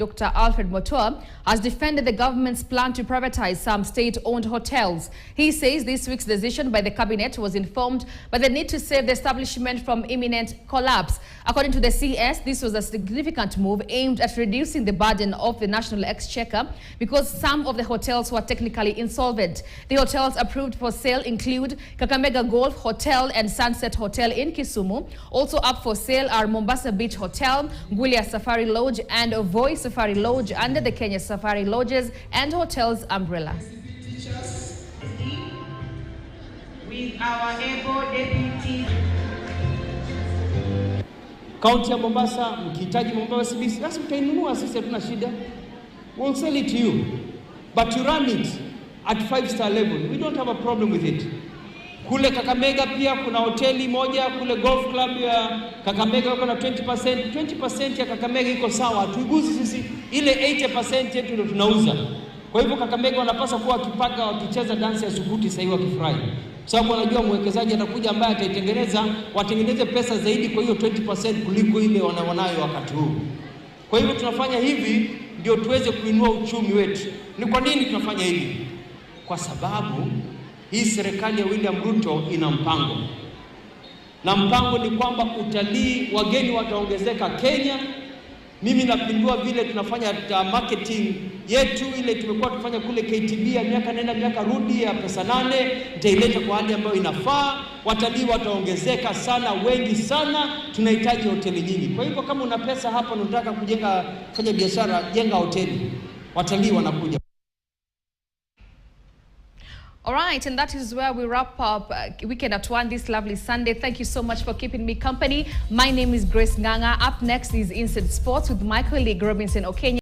Dr. Alfred Mutua has defended the government's plan to privatize some state-owned hotels. He says this week's decision by the cabinet was informed by the need to save the establishment from imminent collapse. According to the CS, this was a significant move aimed at reducing the burden of the national exchequer because some of the hotels were technically insolvent. The hotels approved for sale include Kakamega Golf Hotel and Sunset Hotel in Kisumu. Also up for sale are Mombasa Beach Hotel, Gulia Safari Lodge and Voice Safari Lodge under the Kenya Safari Lodges and Hotels umbrella. With our able deputy. County ya Mombasa, mkihitaji Mombasa Beach, basi mtainunua, sisi hatuna shida. We'll sell it to you. But you run it at 5-star level. We don't have a problem with it. Kule Kakamega pia kuna hoteli moja, kule golf club ya Kakamega wako na 20%. 20% ya Kakamega iko sawa, tuiguzi sisi, ile 80% yetu ndio tunauza. Kwa hivyo Kakamega wanapaswa kuwa wakipaka wakicheza dance ya sukuti sasa hivi wakifurahi. Sababu wanajua mwekezaji atakuja ambaye ataitengeneza, watengeneze pesa zaidi kwa hiyo 20% kuliko ile wanayo wakati huu. Kwa hivyo tunafanya hivi ndio tuweze kuinua uchumi wetu. Ni kwa nini tunafanya hivi? Kwa sababu hii serikali ya William Ruto ina mpango. Na mpango ni kwamba utalii, wageni wataongezeka Kenya. Mimi napindua vile tunafanya marketing yetu ile tumekuwa tufanya kule KTB ya miaka nenda miaka rudi ya pesa 8, nitaileta kwa hali ambayo inafaa. Watalii wataongezeka sana, wengi sana, tunahitaji hoteli nyingi. Kwa hivyo kama una pesa hapa na unataka kujenga, kufanya biashara, jenga hoteli. Watalii wanakuja. All right, and that is where we wrap up Weekend at 1 this lovely Sunday. Thank you so much for keeping me company. My name is Grace Nganga. Up next is Instant Sports with my colleague Robinson Okenya.